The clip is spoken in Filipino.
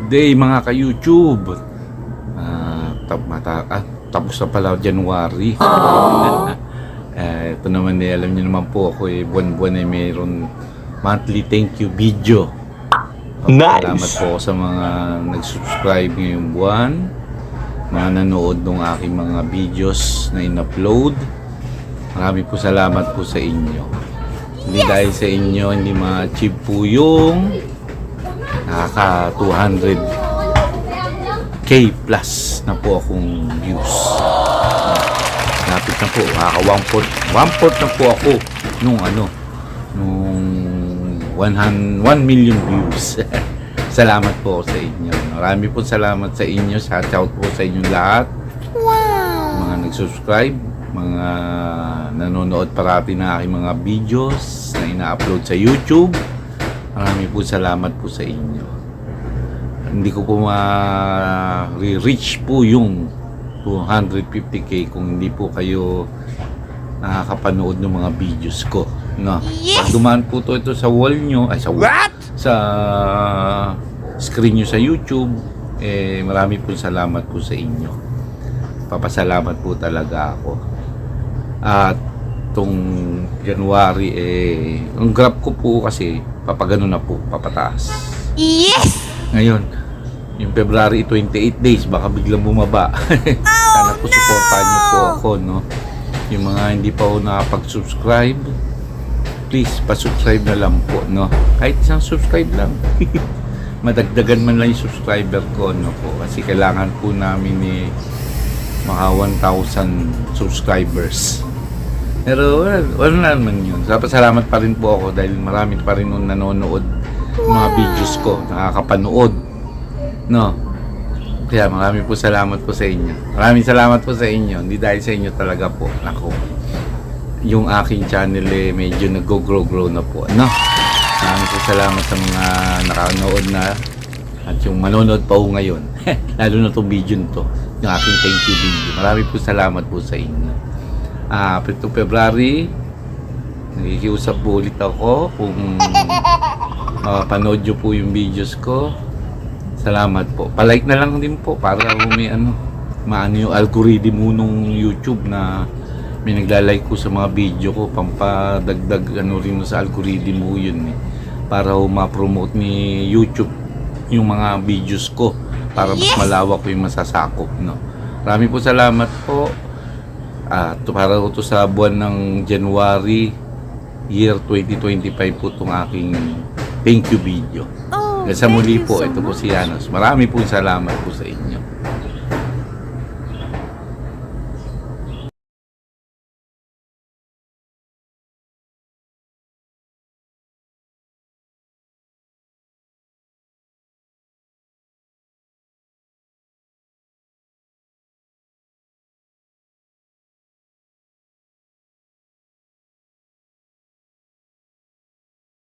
Good day mga ka-YouTube. Tapos na pala January. Ito naman alam niyo naman po ako buwan-buwan ay mayroon monthly thank you video. Nice. Salamat po sa mga nag-subscribe ngayong buwan, mga nanood ng aking mga videos na in-upload. Marami po salamat po sa inyo. Hindi dahil sa inyo hindi ma-achieve po yung nakaka 200k plus na po akong views. Lapit na po, nakaka 1 na po ako nung 1 million views. Salamat po sa inyo. Marami po salamat sa inyo. Shout out po sa inyo lahat. Mga nag-subscribe, mga nanonood parati na aking mga videos na ina-upload sa YouTube. Marami po salamat po sa inyo. Hindi ko po ma-reach po yung 250k kung hindi po kayo nakakapanood ng mga videos ko. No? Pag dumaan po ito sa wall nyo, sa screen nyo sa YouTube, marami po salamat po sa inyo. Papasalamat po talaga ako. At itong January, ang graph ko po kasi papagano na po, papataas. Yes! Ngayon, yung February 28 days, baka biglang bumaba. Sana po supportahan niyo po ako, no? Yung mga hindi pa po nakapag-subscribe, please, pa-subscribe na lang po, no? Kahit isang subscribe lang. Madagdagan man lang yung subscriber ko, no po? Kasi kailangan po namin mga 1,000 subscribers. Pero wala naman yun. Salamat pa rin po ako dahil marami pa rin nung nanonood ng mga videos ko, nakakapanood. No? Kaya marami po salamat po sa inyo. Maraming salamat po sa inyo. Hindi dahil sa inyo talaga po. Nako. Yung aking channel medyo nag-grow na po. No? Maraming po salamat sa mga nakanood na at yung manonood pa po ngayon. Lalo na itong video nito. Yung aking thank you video. Maraming po salamat po sa inyo. Pito February, nakikiusap po ulit ako kung panood nyo po yung videos ko. Salamat po. Palike na lang din po para may maano yung algorithm mo nung YouTube na may naglalike ko sa mga video ko, pampadagdag rin sa algorithm mo yun para ma-promote ni YouTube yung mga videos ko para mas malawak ko yung masasakop, no. Marami po salamat po. Para ito sa buwan ng January year 2025 po itong aking thank you video. Sa muli po, ito po si Janos. Marami po salamat po sa inyo.